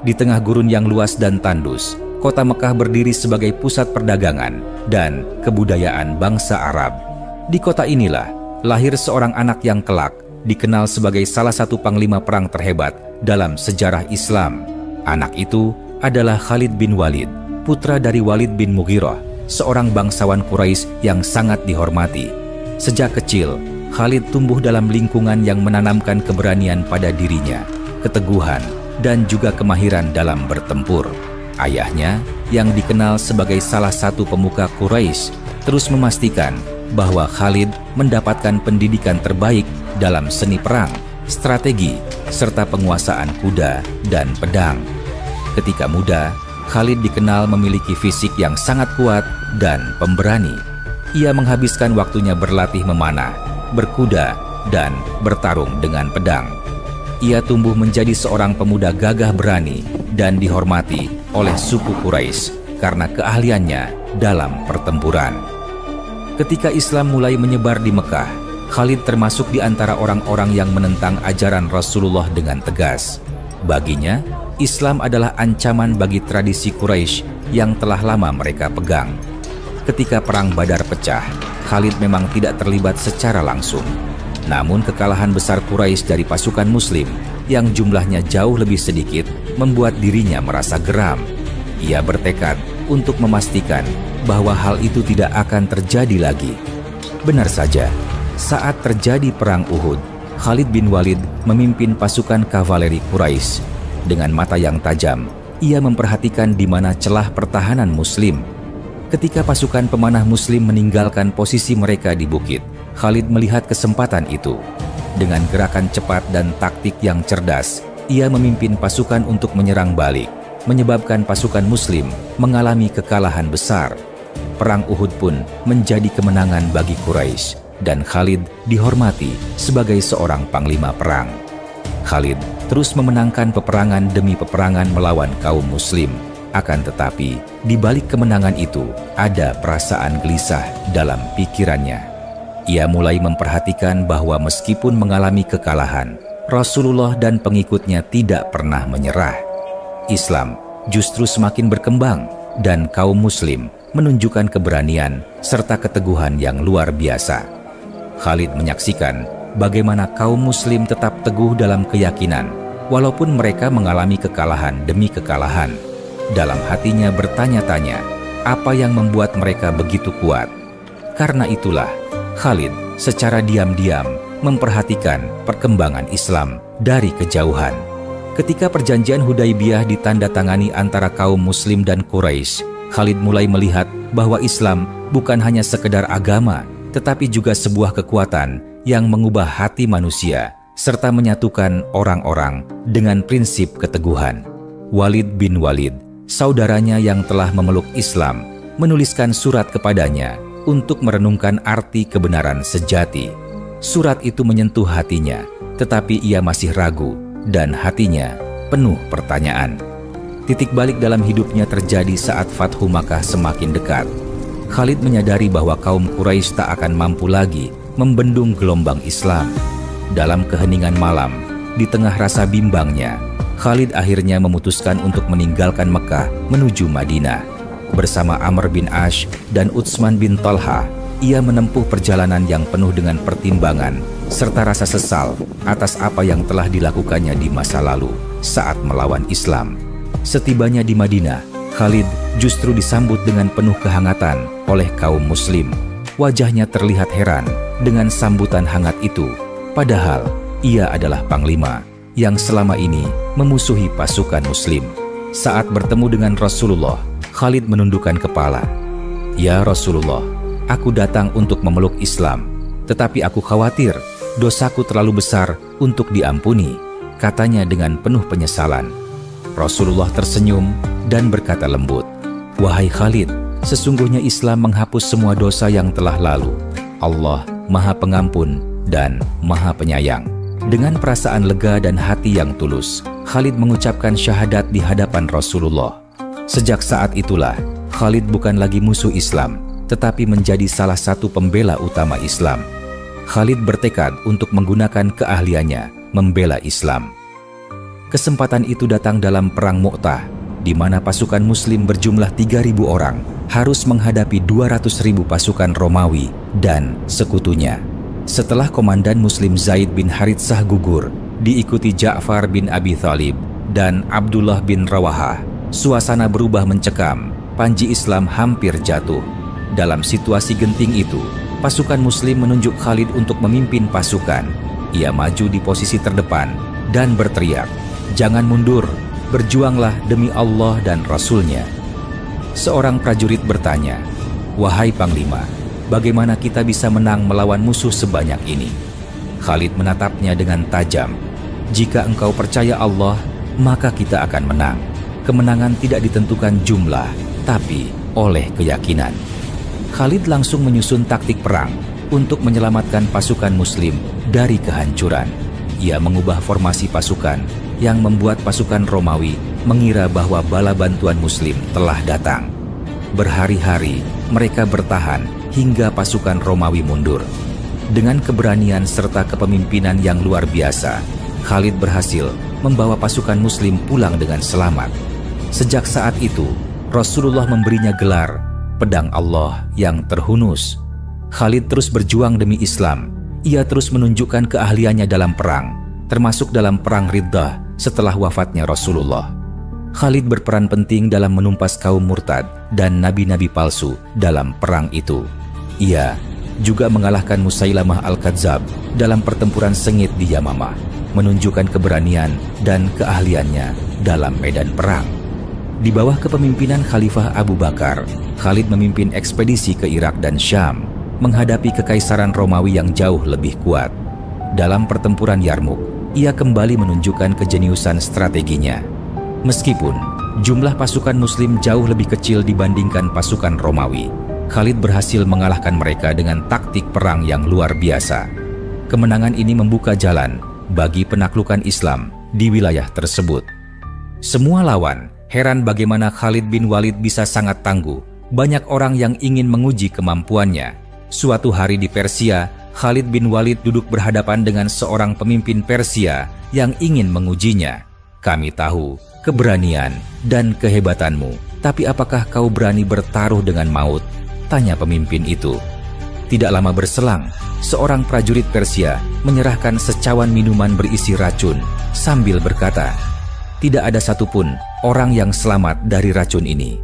Di tengah gurun yang luas dan tandus, kota Mekah berdiri sebagai pusat perdagangan dan kebudayaan bangsa Arab. Di kota inilah lahir seorang anak yang kelak dikenal sebagai salah satu panglima perang terhebat dalam sejarah Islam. Anak itu adalah Khalid bin Walid, putra dari Walid bin Mughirah, seorang bangsawan Quraisy yang sangat dihormati. Sejak kecil, Khalid tumbuh dalam lingkungan yang menanamkan keberanian pada dirinya, keteguhan, dan juga kemahiran dalam bertempur. Ayahnya, yang dikenal sebagai salah satu pemuka Quraisy, terus memastikan bahwa Khalid mendapatkan pendidikan terbaik dalam seni perang, strategi, serta penguasaan kuda dan pedang. Ketika muda, Khalid dikenal memiliki fisik yang sangat kuat dan pemberani. Ia menghabiskan waktunya berlatih memanah, berkuda, dan bertarung dengan pedang. Ia tumbuh menjadi seorang pemuda gagah berani dan dihormati oleh suku Quraisy karena keahliannya dalam pertempuran. Ketika Islam mulai menyebar di Mekah, Khalid termasuk di antara orang-orang yang menentang ajaran Rasulullah dengan tegas. Baginya, Islam adalah ancaman bagi tradisi Quraisy yang telah lama mereka pegang. Ketika Perang Badar pecah, Khalid memang tidak terlibat secara langsung. Namun kekalahan besar Quraisy dari pasukan Muslim yang jumlahnya jauh lebih sedikit membuat dirinya merasa geram. Ia bertekad untuk memastikan bahwa hal itu tidak akan terjadi lagi. Benar saja, saat terjadi Perang Uhud, Khalid bin Walid memimpin pasukan kavaleri Quraisy. Dengan mata yang tajam, ia memperhatikan di mana celah pertahanan Muslim. Ketika pasukan pemanah Muslim meninggalkan posisi mereka di bukit, Khalid melihat kesempatan itu. Dengan gerakan cepat dan taktik yang cerdas, ia memimpin pasukan untuk menyerang balik, menyebabkan pasukan Muslim mengalami kekalahan besar. Perang Uhud pun menjadi kemenangan bagi Quraisy, dan Khalid dihormati sebagai seorang panglima perang. Khalid terus memenangkan peperangan demi peperangan melawan kaum Muslim. Akan tetapi, di balik kemenangan itu ada perasaan gelisah dalam pikirannya. Ia mulai memperhatikan bahwa meskipun mengalami kekalahan, Rasulullah dan pengikutnya tidak pernah menyerah. Islam justru semakin berkembang dan kaum Muslim menunjukkan keberanian serta keteguhan yang luar biasa. Khalid menyaksikan bagaimana kaum Muslim tetap teguh dalam keyakinan, walaupun mereka mengalami kekalahan demi kekalahan. Dalam hatinya bertanya-tanya, apa yang membuat mereka begitu kuat? Karena itulah, Khalid secara diam-diam memperhatikan perkembangan Islam dari kejauhan. Ketika perjanjian Hudaibiyah ditandatangani antara kaum Muslim dan Quraisy, Khalid mulai melihat bahwa Islam bukan hanya sekedar agama, tetapi juga sebuah kekuatan yang mengubah hati manusia serta menyatukan orang-orang dengan prinsip keteguhan. Walid bin Walid, saudaranya yang telah memeluk Islam, menuliskan surat kepadanya untuk merenungkan arti kebenaran sejati. Surat itu menyentuh hatinya, tetapi ia masih ragu dan hatinya penuh pertanyaan. Titik balik dalam hidupnya terjadi saat Fathu Makkah semakin dekat. Khalid menyadari bahwa kaum Quraisy tak akan mampu lagi membendung gelombang Islam. Dalam keheningan malam, di tengah rasa bimbangnya, Khalid akhirnya memutuskan untuk meninggalkan Mekah menuju Madinah. Bersama Amr bin Ash dan Utsman bin Talha, ia menempuh perjalanan yang penuh dengan pertimbangan serta rasa sesal atas apa yang telah dilakukannya di masa lalu saat melawan Islam. Setibanya di Madinah, Khalid justru disambut dengan penuh kehangatan oleh kaum Muslim. Wajahnya terlihat heran dengan sambutan hangat itu, padahal ia adalah panglima yang selama ini memusuhi pasukan Muslim. Saat bertemu dengan Rasulullah, Khalid menundukkan kepala. "Ya Rasulullah, aku datang untuk memeluk Islam, tetapi aku khawatir dosaku terlalu besar untuk diampuni," katanya dengan penuh penyesalan. Rasulullah tersenyum dan berkata lembut, "Wahai Khalid, sesungguhnya Islam menghapus semua dosa yang telah lalu. Allah Maha Pengampun dan Maha Penyayang." Dengan perasaan lega dan hati yang tulus, Khalid mengucapkan syahadat di hadapan Rasulullah. Sejak saat itulah, Khalid bukan lagi musuh Islam, tetapi menjadi salah satu pembela utama Islam. Khalid bertekad untuk menggunakan keahliannya membela Islam. Kesempatan itu datang dalam Perang Mu'tah, di mana pasukan Muslim berjumlah 3.000 orang harus menghadapi 200.000 pasukan Romawi dan sekutunya. Setelah komandan Muslim Zaid bin Haritsah gugur, diikuti Ja'far bin Abi Thalib dan Abdullah bin Rawahah, suasana berubah mencekam. Panji Islam hampir jatuh. Dalam situasi genting itu, pasukan Muslim menunjuk Khalid untuk memimpin pasukan. Ia maju di posisi terdepan dan berteriak, "Jangan mundur, berjuanglah demi Allah dan Rasul-Nya." Seorang prajurit bertanya, "Wahai Panglima, bagaimana kita bisa menang melawan musuh sebanyak ini?" Khalid menatapnya dengan tajam. "Jika engkau percaya Allah, maka kita akan menang. Kemenangan tidak ditentukan jumlah, tapi oleh keyakinan." Khalid langsung menyusun taktik perang untuk menyelamatkan pasukan Muslim dari kehancuran. Ia mengubah formasi pasukan yang membuat pasukan Romawi mengira bahwa bala bantuan Muslim telah datang. Berhari-hari mereka bertahan hingga pasukan Romawi mundur. Dengan keberanian serta kepemimpinan yang luar biasa, Khalid berhasil membawa pasukan Muslim pulang dengan selamat. Sejak saat itu, Rasulullah memberinya gelar Pedang Allah yang terhunus. Khalid terus berjuang demi Islam. Ia terus menunjukkan keahliannya dalam perang, termasuk dalam Perang Riddah setelah wafatnya Rasulullah. Khalid berperan penting dalam menumpas kaum murtad dan nabi-nabi palsu dalam perang itu. Ia juga mengalahkan Musailamah Al-Kadzab dalam pertempuran sengit di Yamamah, menunjukkan keberanian dan keahliannya dalam medan perang. Di bawah kepemimpinan Khalifah Abu Bakar, Khalid memimpin ekspedisi ke Irak dan Syam, menghadapi kekaisaran Romawi yang jauh lebih kuat. Dalam pertempuran Yarmuk, ia kembali menunjukkan kejeniusan strateginya. Meskipun jumlah pasukan Muslim jauh lebih kecil dibandingkan pasukan Romawi, Khalid berhasil mengalahkan mereka dengan taktik perang yang luar biasa. Kemenangan ini membuka jalan bagi penaklukan Islam di wilayah tersebut. Semua lawan heran bagaimana Khalid bin Walid bisa sangat tangguh. Banyak orang yang ingin menguji kemampuannya. Suatu hari di Persia, Khalid bin Walid duduk berhadapan dengan seorang pemimpin Persia yang ingin mengujinya. "Kami tahu keberanian dan kehebatanmu, tapi apakah kau berani bertaruh dengan maut?" tanya pemimpin itu. Tidak lama berselang, seorang prajurit Persia menyerahkan secawan minuman berisi racun sambil berkata, "Tidak ada satupun orang yang selamat dari racun ini."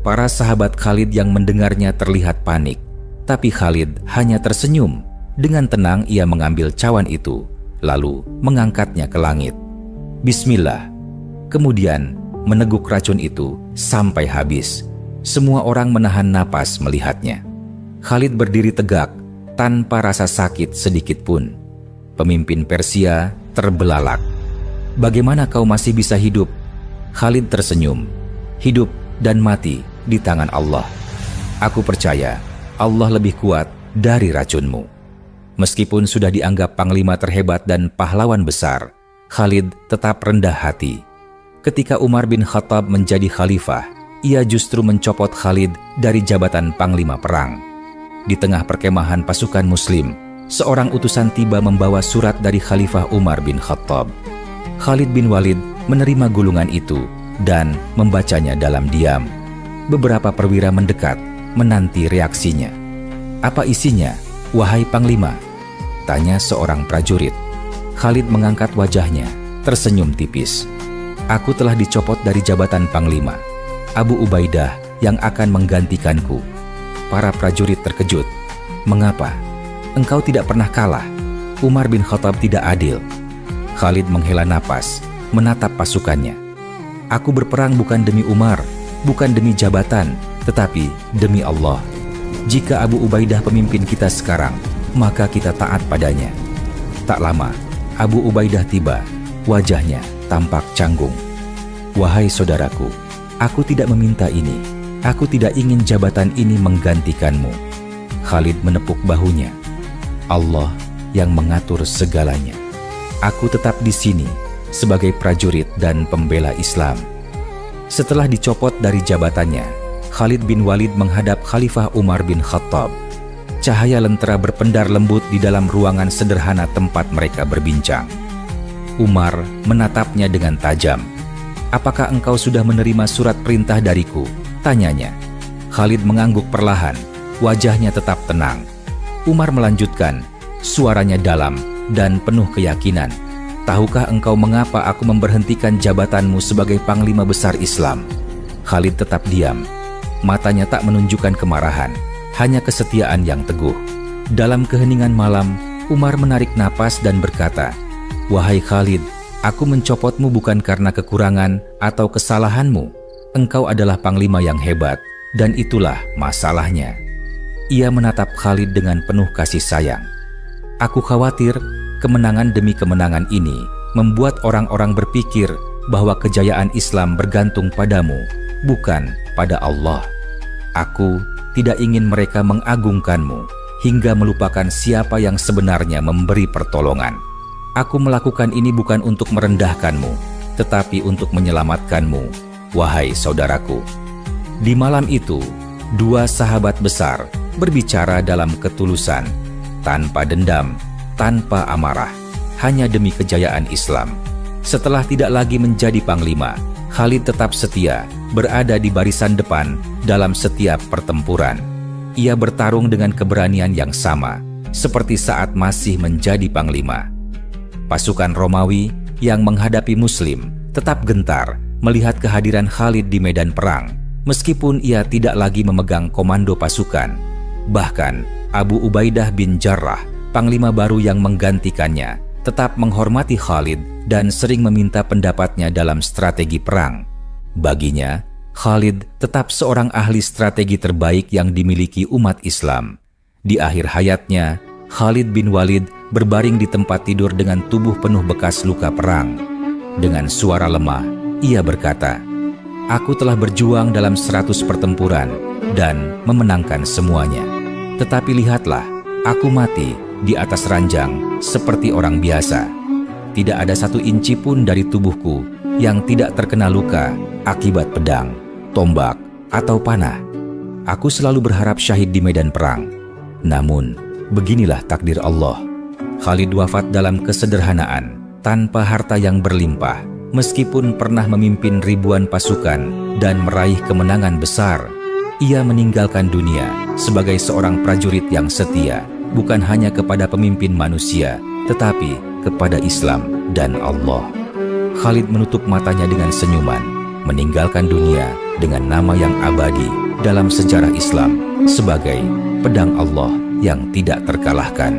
Para sahabat Khalid yang mendengarnya terlihat panik, tapi Khalid hanya tersenyum. Dengan tenang ia mengambil cawan itu, lalu mengangkatnya ke langit. Bismillah. Kemudian meneguk racun itu sampai habis. Semua orang menahan napas melihatnya. Khalid berdiri tegak tanpa rasa sakit sedikit pun. Pemimpin Persia terbelalak. "Bagaimana kau masih bisa hidup?" Khalid tersenyum. "Hidup dan mati di tangan Allah. Aku percaya Allah lebih kuat dari racunmu." Meskipun sudah dianggap panglima terhebat dan pahlawan besar, Khalid tetap rendah hati. Ketika Umar bin Khattab menjadi khalifah, ia justru mencopot Khalid dari jabatan panglima perang. Di tengah perkemahan pasukan Muslim, seorang utusan tiba membawa surat dari Khalifah Umar bin Khattab. Khalid bin Walid menerima gulungan itu dan membacanya dalam diam. Beberapa perwira mendekat, menanti reaksinya. "Apa isinya, wahai Panglima?" tanya seorang prajurit. Khalid mengangkat wajahnya, tersenyum tipis. "Aku telah dicopot dari jabatan Panglima. Abu Ubaidah yang akan menggantikanku." Para prajurit terkejut. "Mengapa? Engkau tidak pernah kalah. Umar bin Khattab tidak adil." Khalid menghela napas, menatap pasukannya. "Aku berperang bukan demi Umar, bukan demi jabatan, tetapi demi Allah. Jika Abu Ubaidah pemimpin kita sekarang, maka kita taat padanya." Tak lama, Abu Ubaidah tiba. Wajahnya tampak canggung. "Wahai saudaraku, aku tidak meminta ini. Aku tidak ingin jabatan ini menggantikanmu." Khalid menepuk bahunya. "Allah yang mengatur segalanya. Aku tetap di sini sebagai prajurit dan pembela Islam." Setelah dicopot dari jabatannya, Khalid bin Walid menghadap Khalifah Umar bin Khattab. Cahaya lentera berpendar lembut di dalam ruangan sederhana tempat mereka berbincang. Umar menatapnya dengan tajam. "Apakah engkau sudah menerima surat perintah dariku?" tanyanya. Khalid mengangguk perlahan, wajahnya tetap tenang. Umar melanjutkan, suaranya dalam dan penuh keyakinan. "Tahukah engkau mengapa aku memberhentikan jabatanmu sebagai Panglima Besar Islam?" Khalid tetap diam. Matanya tak menunjukkan kemarahan, hanya kesetiaan yang teguh. Dalam keheningan malam, Umar menarik napas dan berkata, "Wahai Khalid, aku mencopotmu bukan karena kekurangan atau kesalahanmu. Engkau adalah panglima yang hebat, dan itulah masalahnya." Ia menatap Khalid dengan penuh kasih sayang. "Aku khawatir kemenangan demi kemenangan ini membuat orang-orang berpikir bahwa kejayaan Islam bergantung padamu, bukan pada Allah. Aku tidak ingin mereka mengagungkanmu hingga melupakan siapa yang sebenarnya memberi pertolongan. Aku melakukan ini bukan untuk merendahkanmu, tetapi untuk menyelamatkanmu, wahai saudaraku." Di malam itu, dua sahabat besar berbicara dalam ketulusan, tanpa dendam, tanpa amarah, hanya demi kejayaan Islam. Setelah tidak lagi menjadi panglima, Khalid tetap setia, berada di barisan depan dalam setiap pertempuran. Ia bertarung dengan keberanian yang sama, seperti saat masih menjadi panglima. Pasukan Romawi yang menghadapi Muslim tetap gentar melihat kehadiran Khalid di medan perang, meskipun ia tidak lagi memegang komando pasukan. Bahkan Abu Ubaidah bin Jarrah, panglima baru yang menggantikannya, tetap menghormati Khalid dan sering meminta pendapatnya dalam strategi perang. Baginya, Khalid tetap seorang ahli strategi terbaik yang dimiliki umat Islam. Di akhir hayatnya, Khalid bin Walid berbaring di tempat tidur dengan tubuh penuh bekas luka perang. Dengan suara lemah, ia berkata, "Aku telah berjuang dalam 100 pertempuran dan memenangkan semuanya. Tetapi lihatlah, aku mati di atas ranjang seperti orang biasa. Tidak ada 1 inci pun dari tubuhku yang tidak terkena luka akibat pedang, tombak, atau panah. Aku selalu berharap syahid di medan perang. Namun, beginilah takdir Allah." Khalid wafat dalam kesederhanaan, tanpa harta yang berlimpah, meskipun pernah memimpin ribuan pasukan dan meraih kemenangan besar. Ia meninggalkan dunia sebagai seorang prajurit yang setia, bukan hanya kepada pemimpin manusia, tetapi kepada Islam dan Allah. Khalid menutup matanya dengan senyuman, meninggalkan dunia dengan nama yang abadi dalam sejarah Islam sebagai pedang Allah yang tidak terkalahkan.